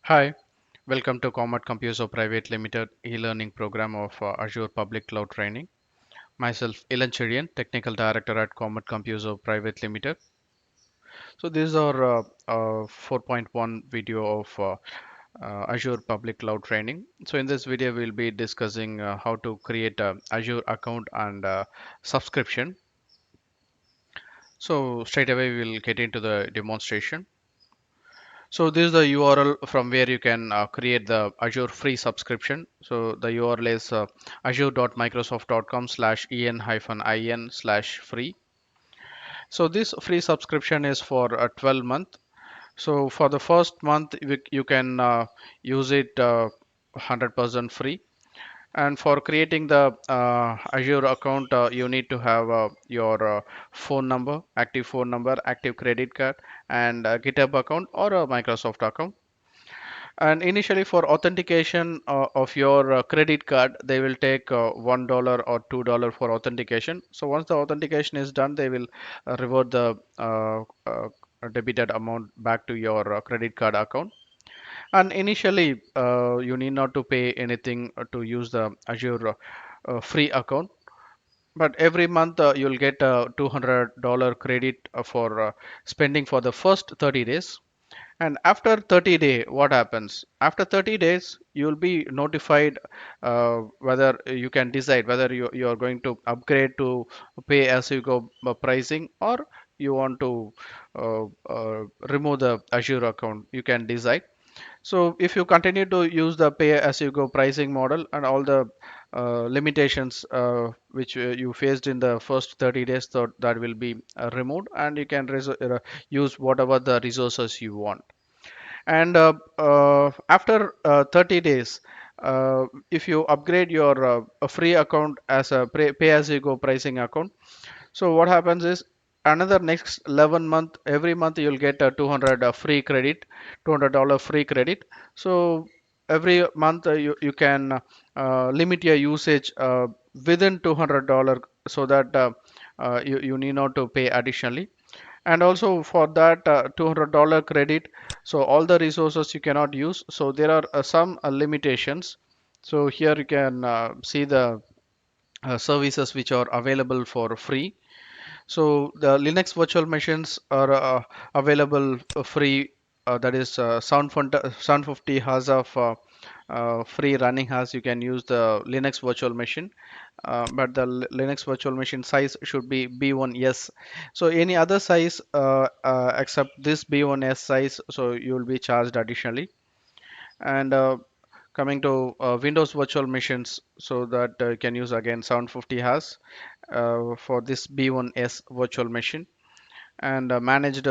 Hi, welcome to Comet Computer Private Limited e-learning program of Azure Public Cloud Training. Myself, Ilan Chirian, Technical Director at Comet Computer Private Limited. So this is our 4.1 video of Azure Public Cloud Training. So in this video, we'll be discussing how to create a Azure account and subscription. So straight away, we'll get into the demonstration. So this is the URL from where you can create the Azure free subscription. So the URL is azure.microsoft.com/en-in/free. So this free subscription is for a 12 month. So for the first month, you can use it 100% free. And for creating the Azure account, you need to have your phone number, active credit card, and a GitHub account or a Microsoft account. And initially, for authentication of your credit card, they will take $1 or $2 for authentication. So once the authentication is done, they will revert the debited amount back to your credit card account. And initially, you need not to pay anything to use the Azure free account. But every month you'll get a $200 credit for spending for the first 30 days. And after 30 day, what happens? After 30 days, you'll be notified whether you can decide whether you are going to upgrade to pay as you go pricing, or you want to remove the Azure account. You can decide. So if you continue to use the pay as you go pricing model and all the limitations which you faced in the first 30 days, so that will be removed, and you can use whatever the resources you want. And after 30 days, if you upgrade your a free account as a pay as you go pricing account, so what happens is another next 11 month, every month you'll get a 200 free credit, $200 free credit. So every month you can limit your usage within $200, so that you need not to pay additionally. And also for that $200 credit, so all the resources you cannot use, so there are some limitations. So here you can see the services which are available for free. So the Linux virtual machines are available free. That is 750 hours of free running hours. You can use the Linux virtual machine, but the Linux virtual machine size should be B1S. So any other size except this B1S size, so you will be charged additionally. And coming to Windows virtual machines, so that you can use again 750 hours for this B1S virtual machine. And managed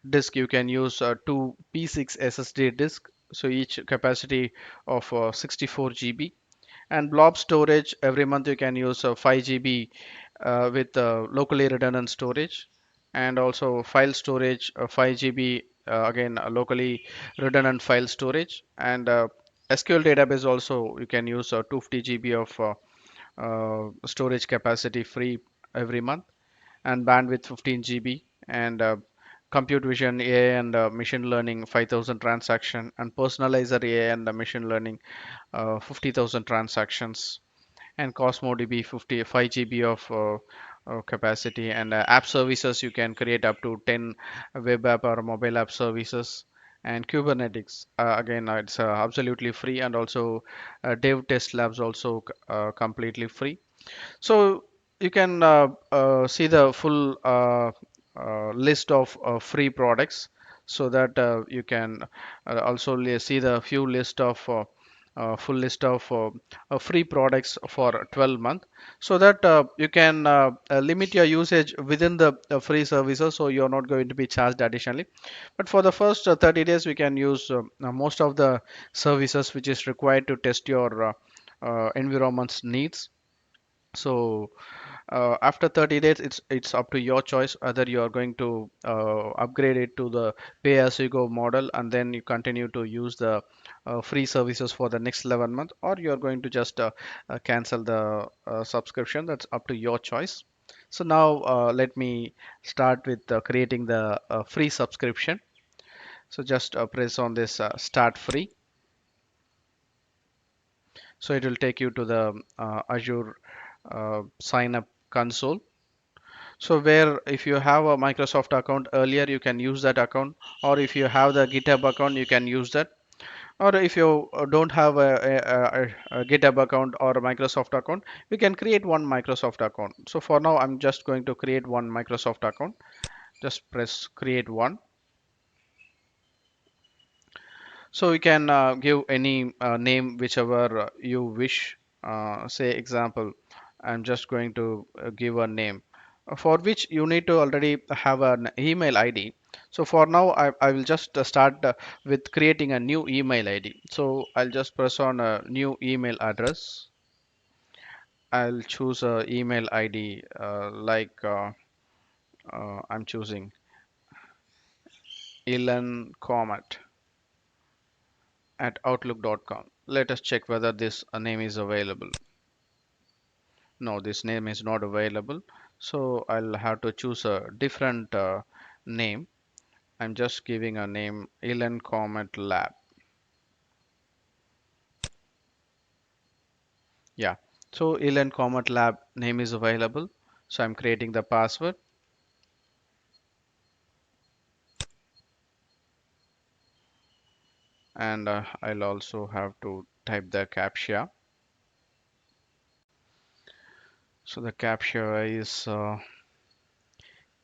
disk, you can use two P6 SSD disk, so each capacity of 64 GB. And blob storage, every month you can use 5 GB with locally redundant storage. And also file storage, 5 GB, again locally redundant file storage. And SQL database also you can use 250 GB of storage capacity free every month. And bandwidth 15 GB. And compute vision AI and machine learning 5000 transaction. And personalizer AI and machine learning 50,000 transactions. And Cosmo DB 55 GB of capacity. And app services, you can create up to 10 web app or mobile app services. And Kubernetes, again, it's absolutely free. And also dev test labs also completely free. So you can see the full list of free products, so that you can also see the few list of full list of free products for 12 month, so that you can limit your usage within the free services, so you're not going to be charged additionally. But for the first 30 days, we can use most of the services which is required to test your environment's needs. So after 30 days, it's up to your choice whether you are going to upgrade it to the pay as you go model, and then you continue to use the free services for the next 11 months, or you are going to just cancel the subscription. That's up to your choice. So now let me start with creating the free subscription. So just press on this start free. So it will take you to the Azure sign up console. So where if you have a Microsoft account earlier, you can use that account, or if you have the GitHub account, you can use that. Or if you don't have a GitHub account or a Microsoft account, we can create one Microsoft account. So for now, I'm just going to create one Microsoft account. Just press create one. So you can give any name whichever you wish. Say example, I'm just going to give a name for which you need to already have an email ID. So for now, I will just start with creating a new email ID. So I'll just press on a new email address. I'll choose a email ID I'm choosing Ilan Comet at outlook.com. Let us check whether this name is available. No, this name is not available. So I'll have to choose a different name. I'm just giving a name Ilan Comet Lab. Yeah. So Ilan Comet Lab name is available. So I'm creating the password, and I'll also have to type the captcha. So the captcha is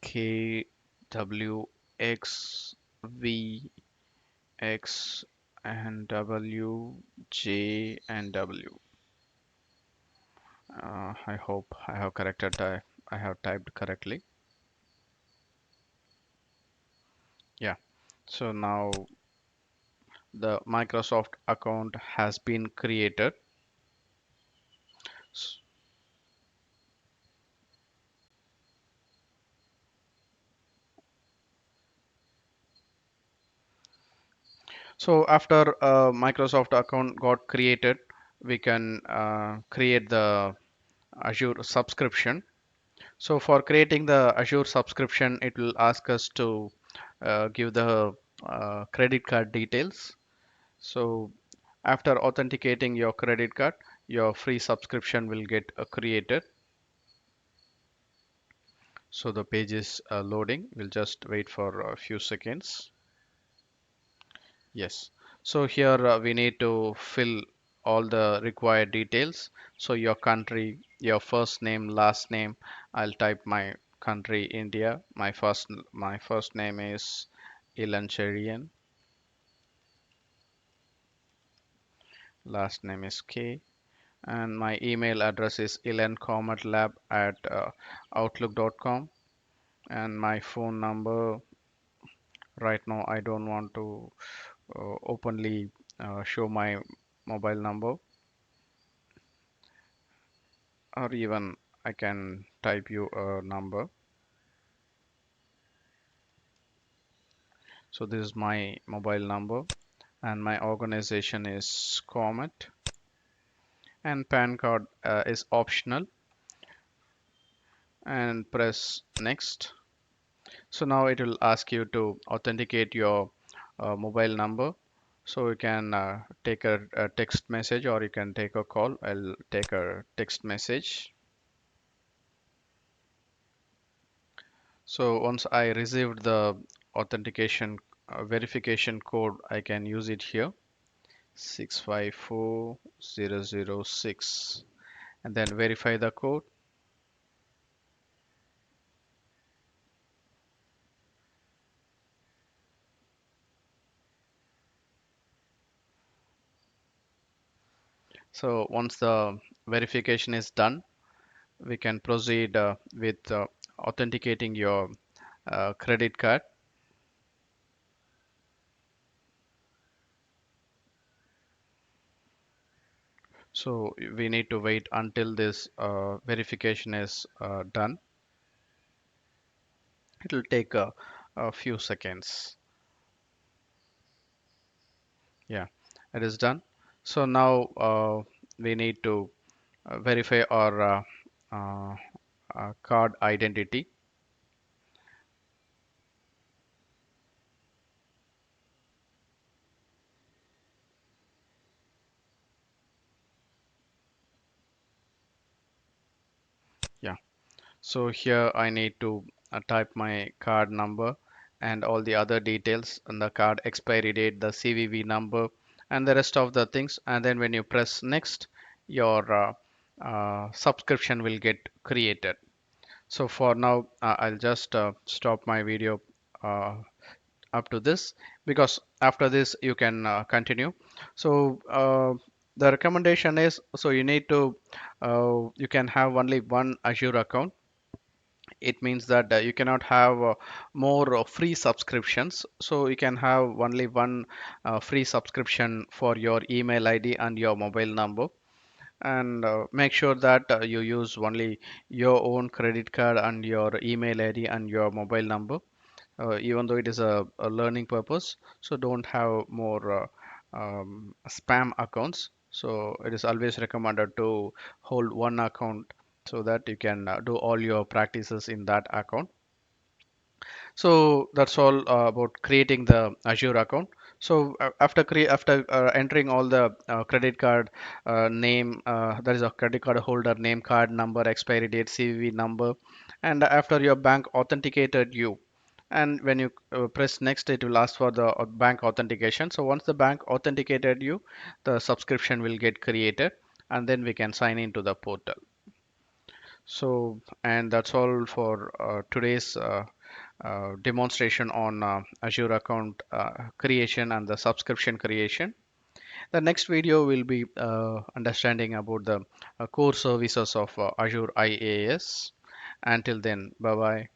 KWXVX and WJ and W. I hope I have corrected. I have typed correctly. Yeah. So now the Microsoft account has been created. S- So after a Microsoft account got created, we can create the Azure subscription. So for creating the Azure subscription, it will ask us to give the credit card details. So after authenticating your credit card, your free subscription will get created. So the page is loading. We'll just wait for a few seconds. Yes. So here we need to fill all the required details. So your country, your first name, last name. I'll type my country, India. My first name is Ilan Cherian. Last name is K. And my email address is ilancometlab at outlook.com. And my phone number, right now I don't want to openly show my mobile number, or even I can type you a number. So this is my mobile number, and my organization is Comet, and PAN card is optional, and press next. So now it will ask you to authenticate your mobile number. So you can take a text message, or you can take a call. I'll take a text message. So once I received the authentication verification code, I can use it here, 654006, and then verify the code. So once the verification is done, we can proceed with authenticating your credit card. So we need to wait until this verification is done. It will take a few seconds. Yeah, it is done. So now we need to verify our uh, card identity. So here I need to type my card number and all the other details and the card expiry date, the CVV number, and the rest of the things. And then when you press next, your subscription will get created. So for now, I'll just stop my video uh, up to this, because after this you can continue. So the recommendation is, so you need to you can have only one Azure account. It means that you cannot have more free subscriptions. So you can have only one free subscription for your email ID and your mobile number. And make sure that you use only your own credit card and your email ID and your mobile number, even though it is a learning purpose. So don't have more spam accounts. So it is always recommended to hold one account so that you can do all your practices in that account. So that's all about creating the Azure account. So after entering all the credit card name, that is a credit card holder name, card number, expiry date, CVV number, and after your bank authenticated you, and when you press next, it will ask for the bank authentication. So once the bank authenticated you, the subscription will get created, and then we can sign into the portal. So, and that's all for today's demonstration on Azure account creation and the subscription creation. The next video will be understanding about the core services of Azure IaaS. Until then, bye bye.